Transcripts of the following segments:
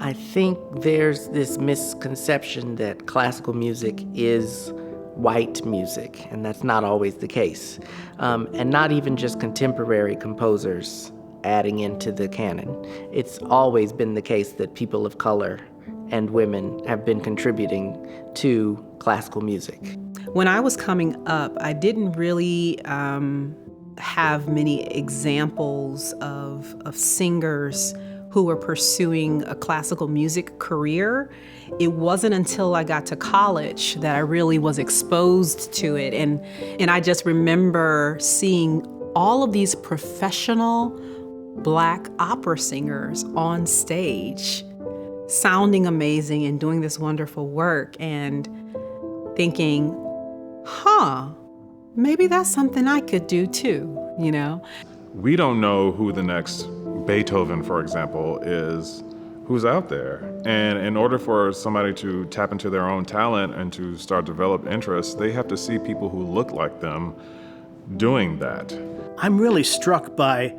I think there's this misconception that classical music is white music, and that's not always the case. And not even just contemporary composers adding into the canon. It's always been the case that people of color and women have been contributing to classical music. When I was coming up, I didn't really have many examples of singers who were pursuing a classical music career. It wasn't until I got to college that I really was exposed to it. And I just remember seeing all of these professional Black opera singers on stage, sounding amazing and doing this wonderful work, and thinking, maybe that's something I could do too, you know? We don't know who the next Beethoven, for example, is, who's out there. And in order for somebody to tap into their own talent and to start develop interest, they have to see people who look like them doing that. I'm really struck by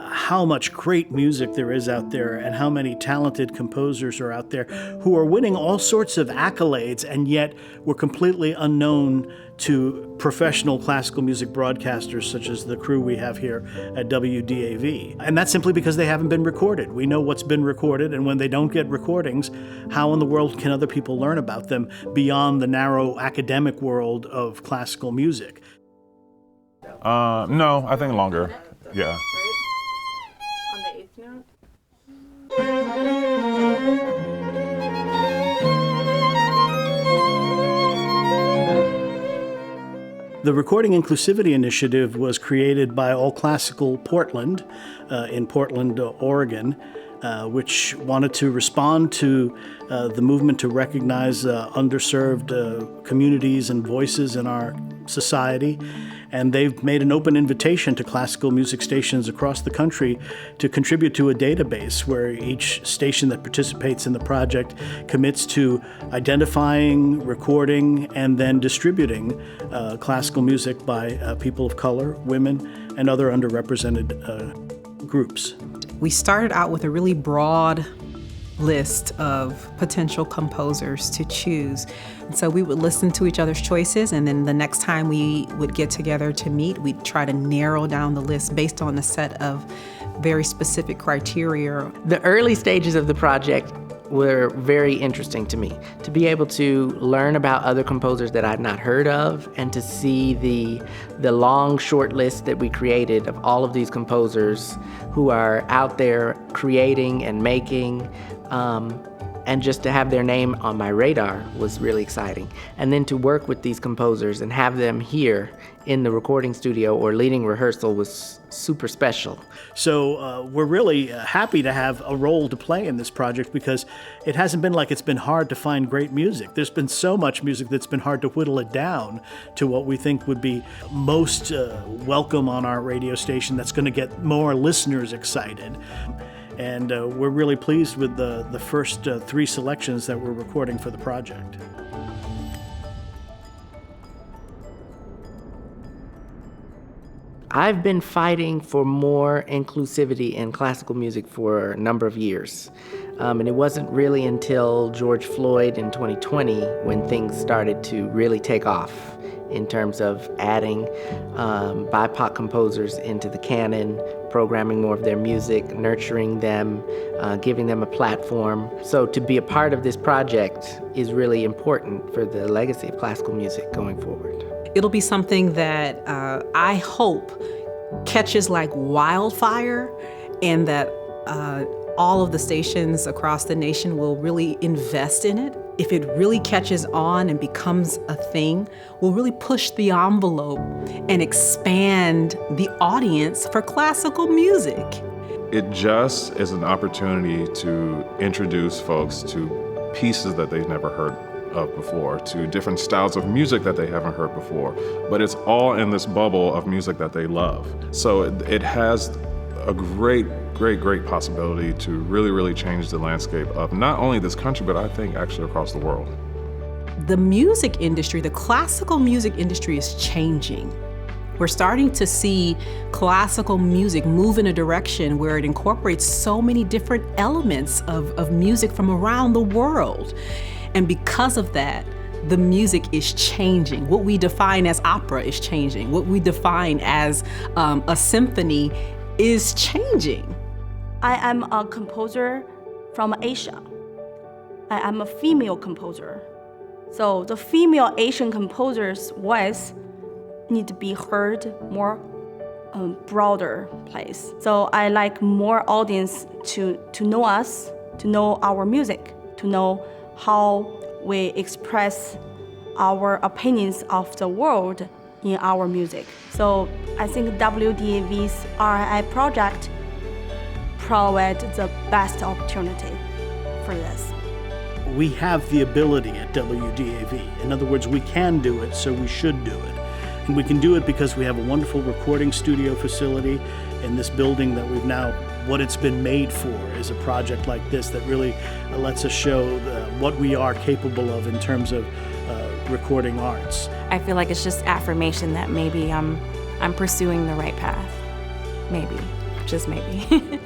how much great music there is out there and how many talented composers are out there who are winning all sorts of accolades, and yet were completely unknown to professional classical music broadcasters such as the crew we have here at WDAV. And that's simply because they haven't been recorded. We know what's been recorded, and when they don't get recordings, how in the world can other people learn about them beyond the narrow academic world of classical music? No, I think longer. Yeah. The Recording Inclusivity Initiative was created by All Classical Portland in Portland, Oregon, which wanted to respond to the movement to recognize underserved communities and voices in our society. And they've made an open invitation to classical music stations across the country to contribute to a database where each station that participates in the project commits to identifying, recording, and then distributing classical music by people of color, women, and other underrepresented groups. We started out with a really broad list of potential composers to choose. And so we would listen to each other's choices, and then the next time we would get together to meet, we'd try to narrow down the list based on a set of very specific criteria. The early stages of the project were very interesting to me, to be able to learn about other composers that I'd not heard of, and to see the long short list that we created of all of these composers who are out there creating and making, and just to have their name on my radar was really exciting. And then to work with these composers and have them here in the recording studio or leading rehearsal was super special. So we're really happy to have a role to play in this project, because it hasn't been like it's been hard to find great music. There's been so much music that's been hard to whittle it down to what we think would be most welcome on our radio station, that's going to get more listeners excited. And we're really pleased with the first 3 selections that we're recording for the project. I've been fighting for more inclusivity in classical music for a number of years. And it wasn't really until George Floyd in 2020 when things started to really take off in terms of adding BIPOC composers into the canon, programming more of their music, nurturing them, giving them a platform. So to be a part of this project is really important for the legacy of classical music going forward. It'll be something that I hope catches like wildfire, and that all of the stations across the nation will really invest in it. If it really catches on and becomes a thing, we'll really push the envelope and expand the audience for classical music. It just is an opportunity to introduce folks to pieces that they've never heard of before, to different styles of music that they haven't heard before, but it's all in this bubble of music that they love. So it has a great possibility to really change the landscape of not only this country, but I think actually across the world. The music industry, the classical music industry is changing We're starting to see classical music move in a direction where it incorporates so many different elements of music from around the world. And because of that, the music is changing. What we define as opera is changing. What we define as a symphony is changing. I am a composer from Asia. I am a female composer. So the female Asian composer's voice need to be heard more broader place. So I like more audience to know us, to know our music, to know how we express our opinions of the world in our music. So I think WDAV's RII project provide the best opportunity for this. We have the ability at WDAV. In other words, we can do it, so we should do it. And we can do it because we have a wonderful recording studio facility in this building that we've now, what it's been made for is a project like this that really lets us show what we are capable of in terms of recording arts. I feel like it's just affirmation that maybe I'm pursuing the right path. Maybe, just maybe.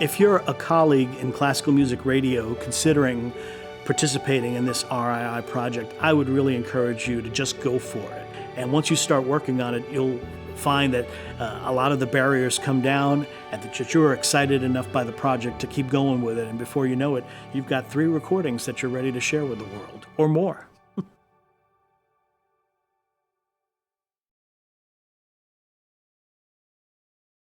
If you're a colleague in classical music radio considering participating in this RII project, I would really encourage you to just go for it. And once you start working on it, you'll find that a lot of the barriers come down and that you're excited enough by the project to keep going with it. And before you know it, you've got 3 recordings that you're ready to share with the world, or more.